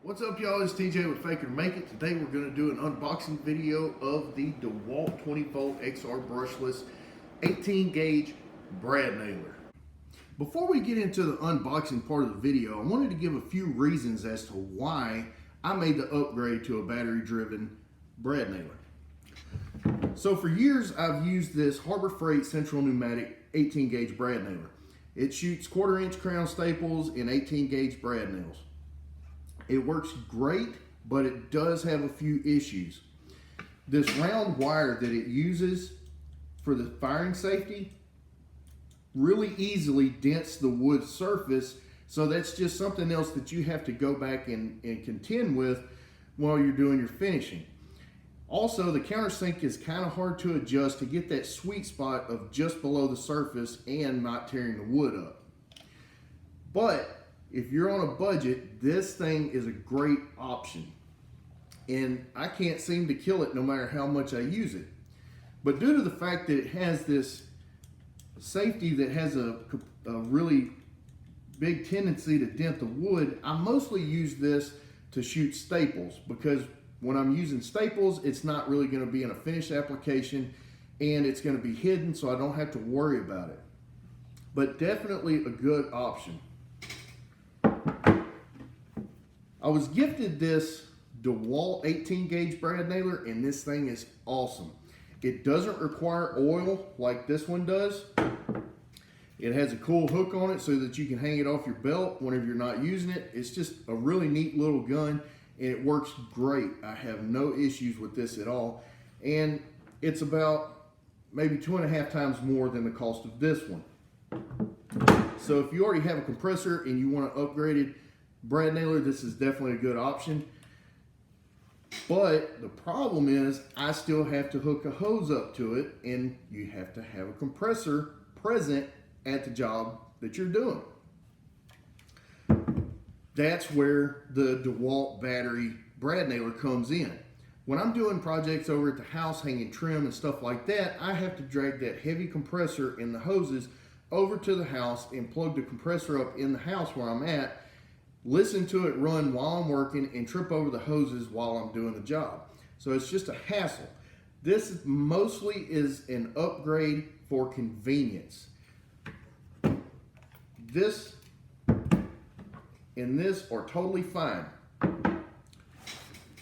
What's up, y'all? It's TJ with Fake It or Make It. Today we're going to do an unboxing video of the DeWalt 20-volt XR brushless 18 gauge brad nailer. Before we get into the unboxing part of the video, I wanted to give a few reasons as to why I made the upgrade to a battery driven brad nailer. So for years I've used this Harbor Freight Central Pneumatic 18 gauge brad nailer. It shoots 1/4 inch crown staples and 18 gauge brad nails. It works great, but it does have a few issues. This round wire that it uses for the firing safety really easily dents the wood surface, so that's just something else that you have to go back and contend with while you're doing your finishing. Also, the countersink is kind of hard to adjust to get that sweet spot of just below the surface and not tearing the wood up. But if you're on a budget, this thing is a great option. And I can't seem to kill it no matter how much I use it. But due to the fact that it has this safety that has a really big tendency to dent the wood, I mostly use this to shoot staples, because when I'm using staples, it's not really going to be in a finished application and it's going to be hidden, so I don't have to worry about it. But definitely a good option. I was gifted this DeWalt 18 gauge brad nailer, and this thing is awesome. It doesn't require oil like this one does. It has a cool hook on it so that you can hang it off your belt whenever you're not using it. It's just a really neat little gun, and it works great. I have no issues with this at all. And it's about maybe 2.5 times more than the cost of this one. So if you already have a compressor and you want an upgraded brad nailer, this is definitely a good option. But the problem is I still have to hook a hose up to it, and you have to have a compressor present at the job that you're doing. That's where the DeWalt battery brad nailer comes in. When I'm doing projects over at the house, hanging trim and stuff like that, I have to drag that heavy compressor and the hoses over to the house and plug the compressor up in the house where I'm at, listen to it run while I'm working, and trip over the hoses while I'm doing the job. So it's just a hassle. This mostly is an upgrade for convenience. This and this are totally fine.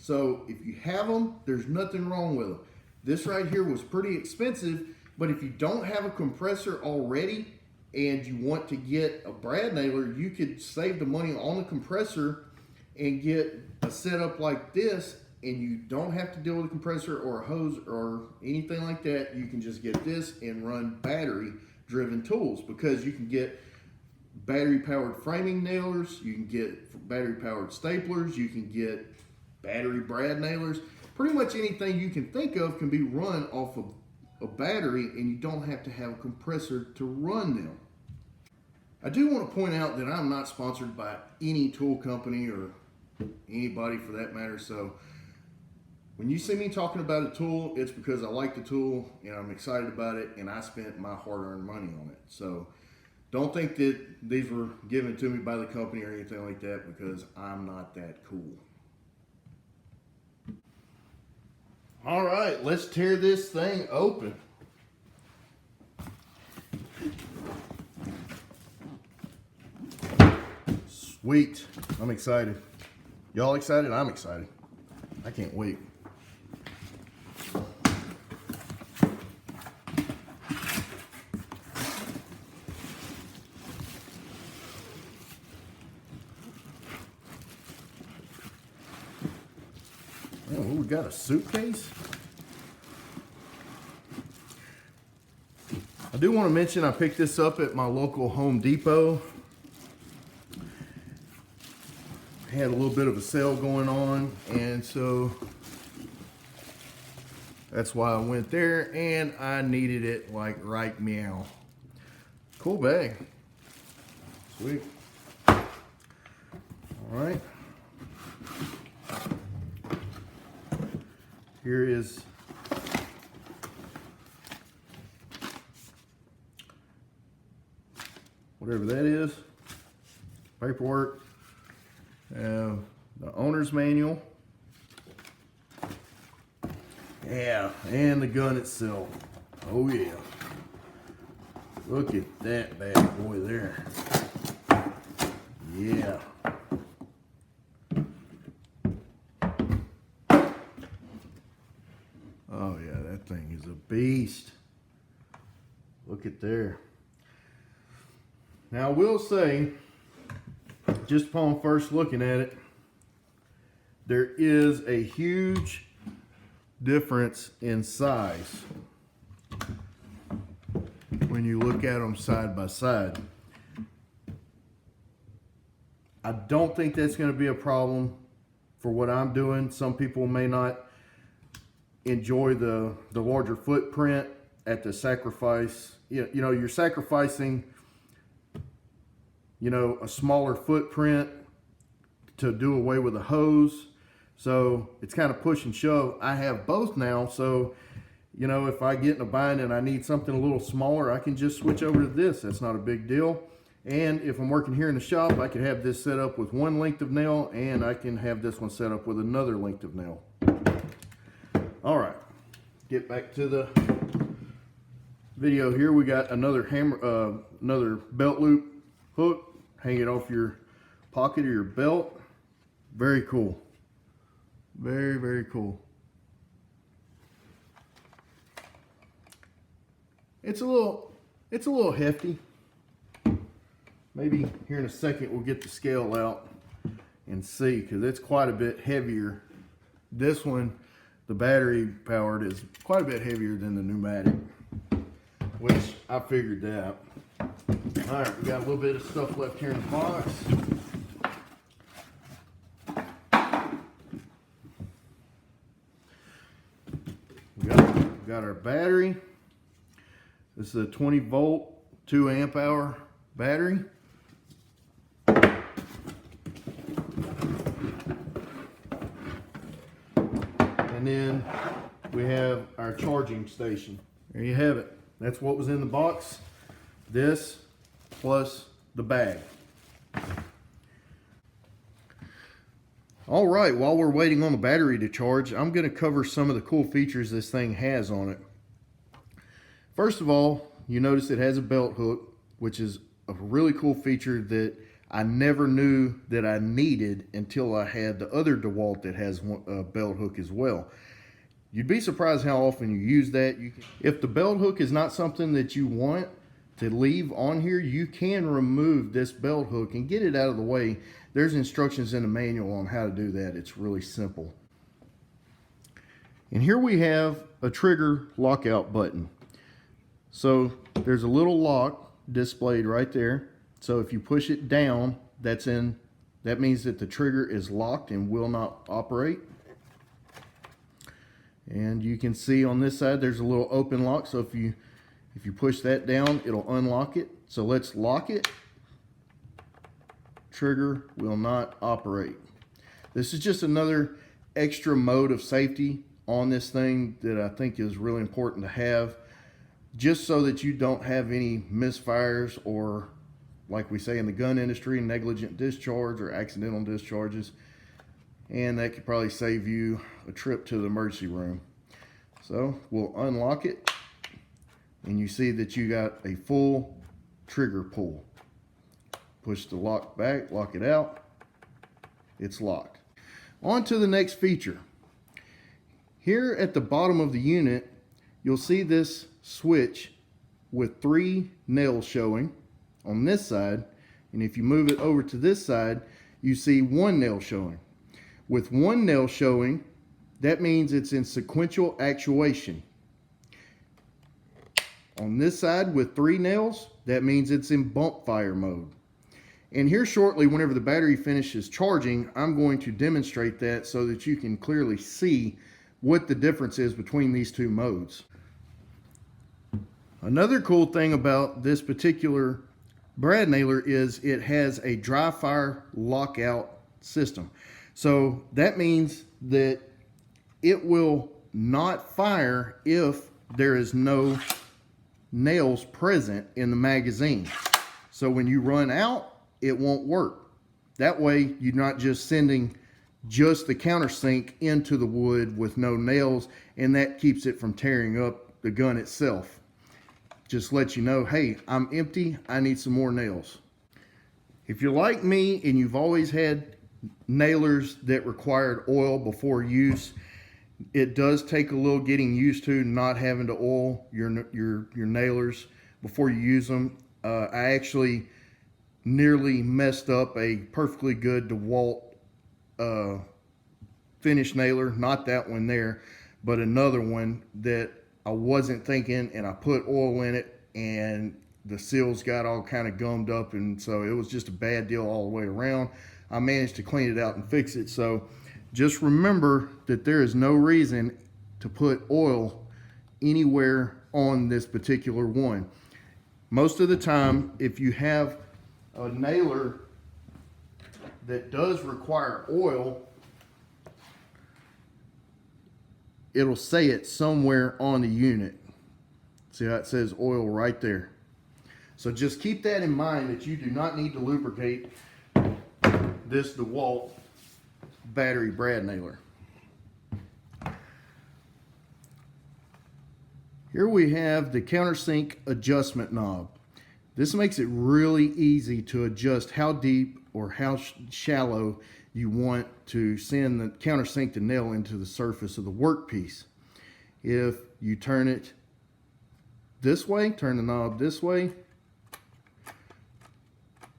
So if you have them, there's nothing wrong with them. This right here was pretty expensive, but if you don't have a compressor already and you want to get a brad nailer, you could save the money on the compressor and get a setup like this, and you don't have to deal with a compressor or a hose or anything like that. You can just get this and run battery driven tools, because you can get battery powered framing nailers, you can get battery powered staplers, you can get battery brad nailers. Pretty much anything you can think of can be run off of a battery, and you don't have to have a compressor to run them. I do want to point out that I'm not sponsored by any tool company or anybody for that matter, so when you see me talking about a tool, it's because I like the tool and I'm excited about it, and I spent my hard-earned money on it. So don't think that these were given to me by the company or anything like that, because I'm not that cool. All right, let's tear this thing open. Sweet, I'm excited. Y'all excited? I'm excited. I can't wait. Oh, we got a suitcase. I do want to mention I picked this up at my local Home Depot. Had a little bit of a sale going on, and so that's why I went there, and I needed it like right meow. Cool bag. Sweet. All right. Here is whatever that is, paperwork, the owner's manual. Yeah, and the gun itself. Oh yeah. Look at that bad boy there. Yeah. Oh yeah, that thing is a beast. Look at there. Now I will say, just upon first looking at it, there is a huge difference in size when you look at them side by side. I don't think that's going to be a problem for what I'm doing. Some people may not enjoy the larger footprint at the sacrifice. You know, you're sacrificing, you know, a smaller footprint to do away with a hose. So it's kind of push and shove. I have both now, so you know, if I get in a bind and I need something a little smaller, I can just switch over to this. That's not a big deal. And if I'm working here in the shop, I can have this set up with one length of nail, and I can have this one set up with another length of nail. All right, get back to the video here. We got another hammer, another belt loop hook. Hang it off your pocket or your belt. Very cool. Very, very cool. It's a little hefty. Maybe here in a second we'll get the scale out and see, because it's quite a bit heavier. This one, the battery powered, is quite a bit heavier than the pneumatic, which I figured that. All right, we got a little bit of stuff left here in the box. We got our battery. This is a 20 volt, 2 amp hour battery. And then we have our charging station. There you have it. That's what was in the box. This plus the bag. All right, while we're waiting on the battery to charge, I'm going to cover some of the cool features this thing has on it. First of all, you notice it has a belt hook, which is a really cool feature that I never knew that I needed until I had the other DeWalt that has a belt hook as well. You'd be surprised how often you use that. If the belt hook is not something that you want to leave on here, you can remove this belt hook and get it out of the way. There's instructions in the manual on how to do that. It's really simple. And here we have a trigger lockout button. So there's a little lock displayed right there. So if you push it down, that means that the trigger is locked and will not operate. And you can see on this side there's a little open lock. So if you push that down, it'll unlock it. So let's lock it. Trigger will not operate. This is just another extra mode of safety on this thing that I think is really important to have, just so that you don't have any misfires or, like we say in the gun industry, negligent discharge or accidental discharges. And that could probably save you a trip to the emergency room. So we'll unlock it, and you see that you got a full trigger pull. Push the lock back, lock it out, it's locked. On to the next feature. Here at the bottom of the unit, you'll see this switch with 3 nails showing on this side, and if you move it over to this side, you see 1 nail showing. With 1 nail showing, that means it's in sequential actuation. On this side with 3 nails, that means it's in bump fire mode. And here shortly, whenever the battery finishes charging, I'm going to demonstrate that so that you can clearly see what the difference is between these 2 modes. Another cool thing about this particular brad nailer is it has a dry fire lockout system. So that means that it will not fire if there is no nails present in the magazine. So when you run out, it won't work. That way you're not just sending just the countersink into the wood with no nails, and that keeps it from tearing up the gun itself. Just let you know, hey, I'm empty, I need some more nails. If you're like me and you've always had nailers that required oil before use, it does take a little getting used to not having to oil your nailers before you use them. I actually nearly messed up a perfectly good DeWalt finish nailer, not that one there, but another one that I wasn't thinking, and I put oil in it and the seals got all kind of gummed up, and so it was just a bad deal all the way around. I managed to clean it out and fix it. So just remember that there is no reason to put oil anywhere on this particular one. Most of the time, if you have a nailer that does require oil, it'll say it somewhere on the unit. See how it says oil right there? So just keep that in mind, that you do not need to lubricate this DeWalt battery brad nailer. Here we have the countersink adjustment knob. This makes it really easy to adjust how deep or how shallow you want to send the countersink to nail into the surface of the workpiece. If you turn it this way, turn the knob this way,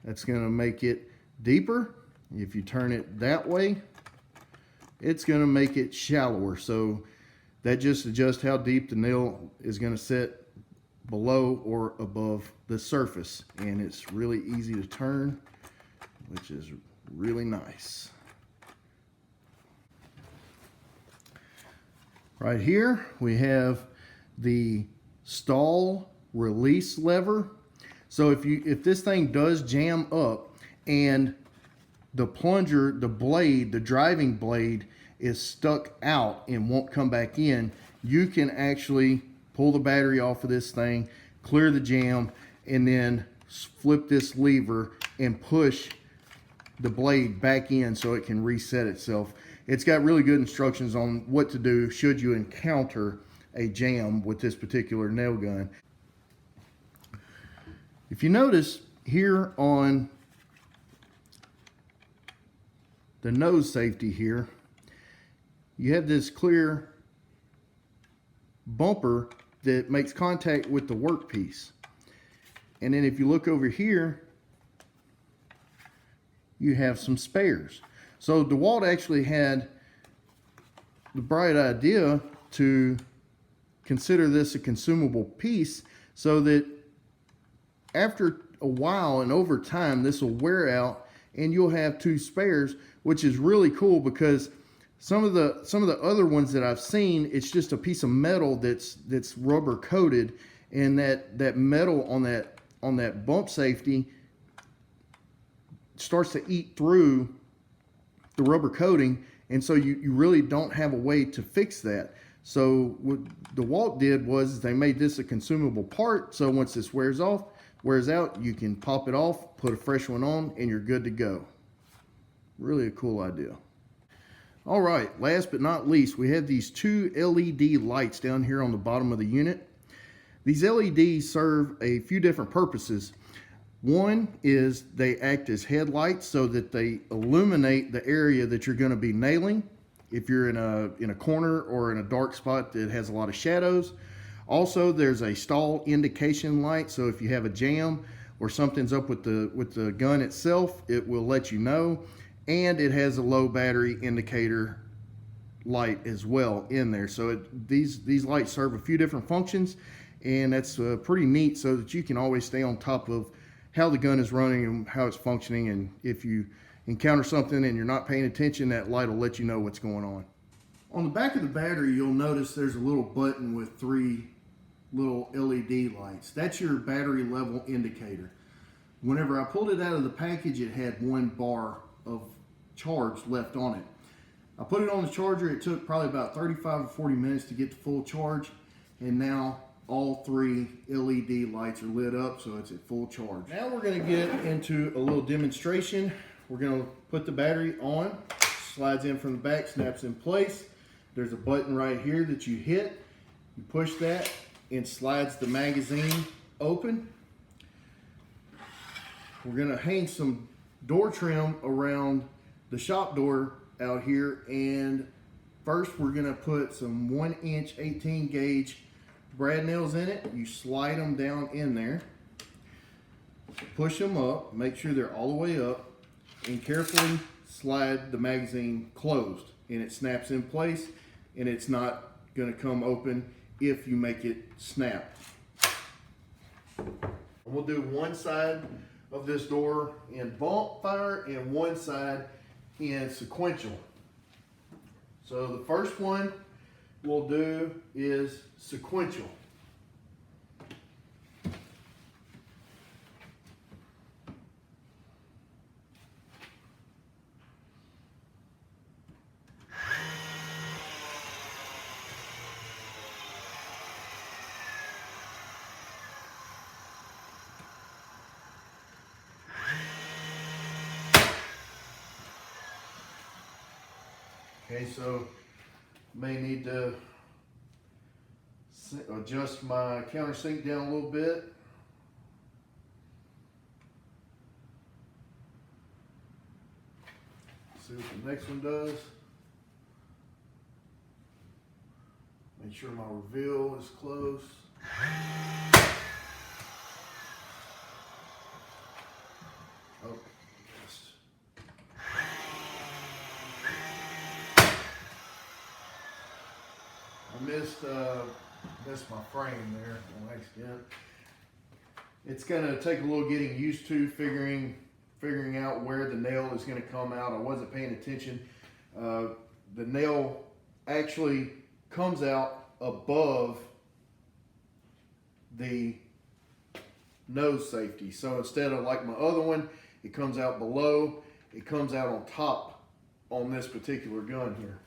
that's going to make it deeper. If you turn it that way, it's going to make it shallower. So that just adjusts how deep the nail is going to sit below or above the surface. And it's really easy to turn, which is really nice. Right here we have the stall release lever. So if this thing does jam up and the plunger, the blade, the driving blade is stuck out and won't come back in, you can actually pull the battery off of this thing, clear the jam, and then flip this lever and push the blade back in so it can reset itself. It's got really good instructions on what to do should you encounter a jam with this particular nail gun. If you notice here on the nose safety here, you have this clear bumper that makes contact with the workpiece. And then if you look over here, you have some spares. So DeWalt actually had the bright idea to consider this a consumable piece, so that after a while and over time, this will wear out and you'll have two spares, which is really cool, because some of the other ones that I've seen, it's just a piece of metal that's rubber coated, and that metal on that bump safety starts to eat through the rubber coating, and so you really don't have a way to fix that. So what DeWalt did was they made this a consumable part, so once this wears out, you can pop it off, put a fresh one on, and you're good to go. Really a cool idea. All right, last but not least, we have these two LED lights down here on the bottom of the unit. These LEDs serve a few different purposes. One is they act as headlights so that they illuminate the area that you're going to be nailing if you're in a corner or in a dark spot that has a lot of shadows. Also, there's a stall indication light, so if you have a jam or something's up with the gun itself, it will let you know. And it has a low battery indicator light as well in there. So these lights serve a few different functions, and that's pretty neat, so that you can always stay on top of how the gun is running and how it's functioning. And if you encounter something and you're not paying attention, that light will let you know what's going on. On the back of the battery, you'll notice there's a little button with 3 little LED lights. That's your battery level indicator. Whenever I pulled it out of the package, it had 1 bar of charge left on it. I put it on the charger. It took probably about 35 or 40 minutes to get to full charge, and now all 3 LED lights are lit up, so it's at full charge. Now we're going to get into a little demonstration. We're going to put the battery on, slides in from the back, snaps in place. There's a button right here that you hit. You push that and slides the magazine open. We're gonna hang some door trim around the shop door out here, and first we're gonna put some 1-inch 18 gauge brad nails in it. You slide them down in there, push them up, make sure they're all the way up, and carefully slide the magazine closed, and it snaps in place, and it's not gonna come open if you make it snap. And we'll do one side of this door in bump fire and one side in sequential. So the first one we'll do is sequential. Okay, so may need to adjust my countersink down a little bit. See what the next one does. Make sure my reveal is close. Oh, I missed my frame there on accident. It's gonna take a little getting used to figuring out where the nail is gonna come out. I wasn't paying attention. The nail actually comes out above the nose safety. So instead of like my other one, it comes out below, it comes out on top on this particular gun here.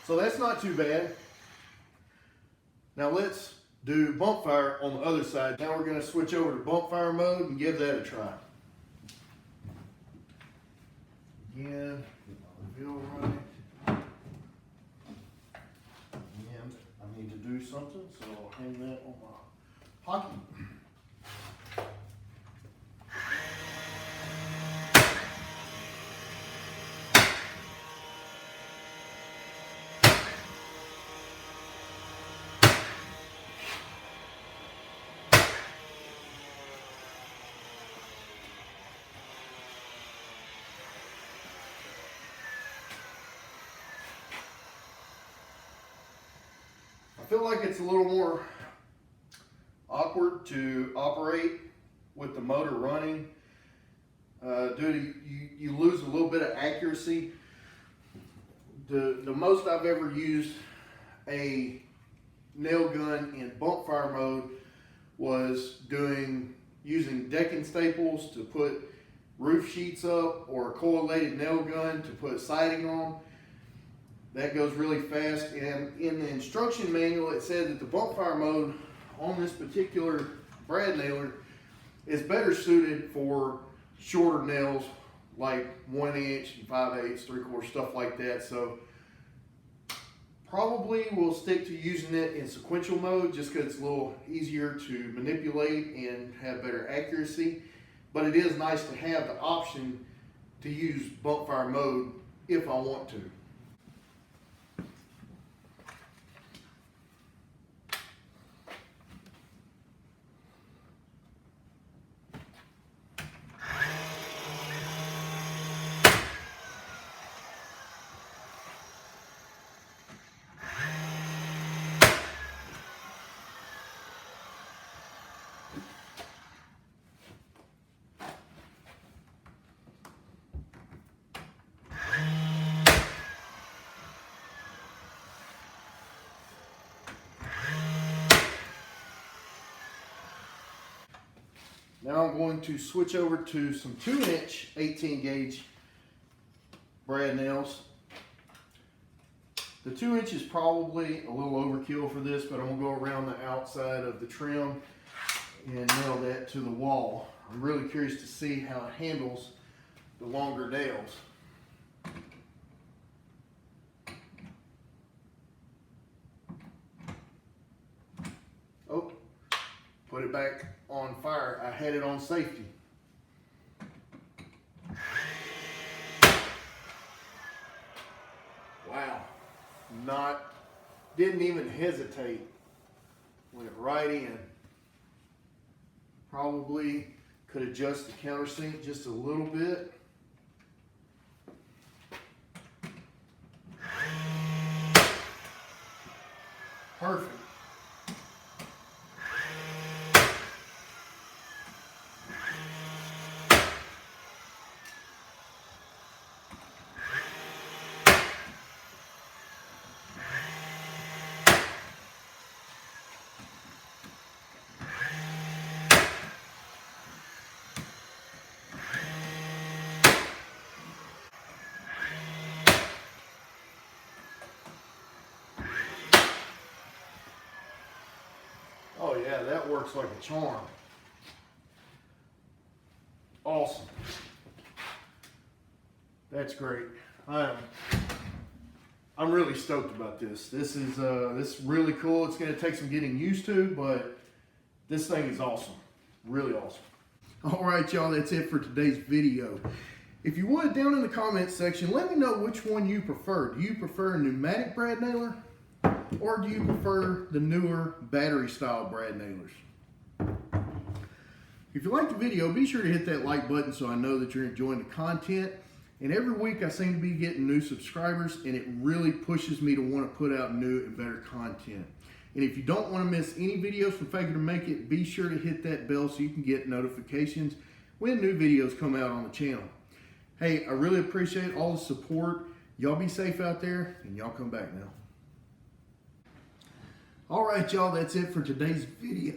So that's not too bad. Now let's do bump fire on the other side. Now we're going to switch over to bump fire mode and give that a try. Again, get my reveal right. And I need to do something, so I'll hang that on my pocket. I feel like it's a little more awkward to operate with the motor running. You lose a little bit of accuracy. The most I've ever used a nail gun in bump fire mode was using decking staples to put roof sheets up, or a collated nail gun to put siding on. That goes really fast, and in the instruction manual it said that the bump fire mode on this particular brad nailer is better suited for shorter nails like 1 inch, 5/8, 3/4, stuff like that. So probably we'll stick to using it in sequential mode just because it's a little easier to manipulate and have better accuracy. But it is nice to have the option to use bump fire mode if I want to. Now I'm going to switch over to some 2-inch 18 gauge brad nails. The 2 inch is probably a little overkill for this, but I'm gonna go around the outside of the trim and nail that to the wall. I'm really curious to see how it handles the longer nails. Oh, put it back on fire. I had it on safety. Wow. Didn't even hesitate. Went right in. Probably could adjust the countersink just a little bit. Perfect. Oh yeah, that works like a charm. Awesome. That's great. I'm really stoked about this. This is really cool. It's going to take some getting used to, but this thing is awesome. Really awesome. All right, y'all, that's it for today's video. If you would, down in the comments section, let me know which one you prefer. Do you prefer a pneumatic brad nailer, or do you prefer the newer battery style brad nailers? If you like the video, be sure to hit that like button so I know that you're enjoying the content. And every week I seem to be getting new subscribers, and it really pushes me to want to put out new and better content. And if you don't want to miss any videos from Fake It or Make It, be sure to hit that bell so you can get notifications when new videos come out on the channel. Hey, I really appreciate all the support. Y'all be safe out there, and y'all come back now. All right, y'all, that's it for today's video.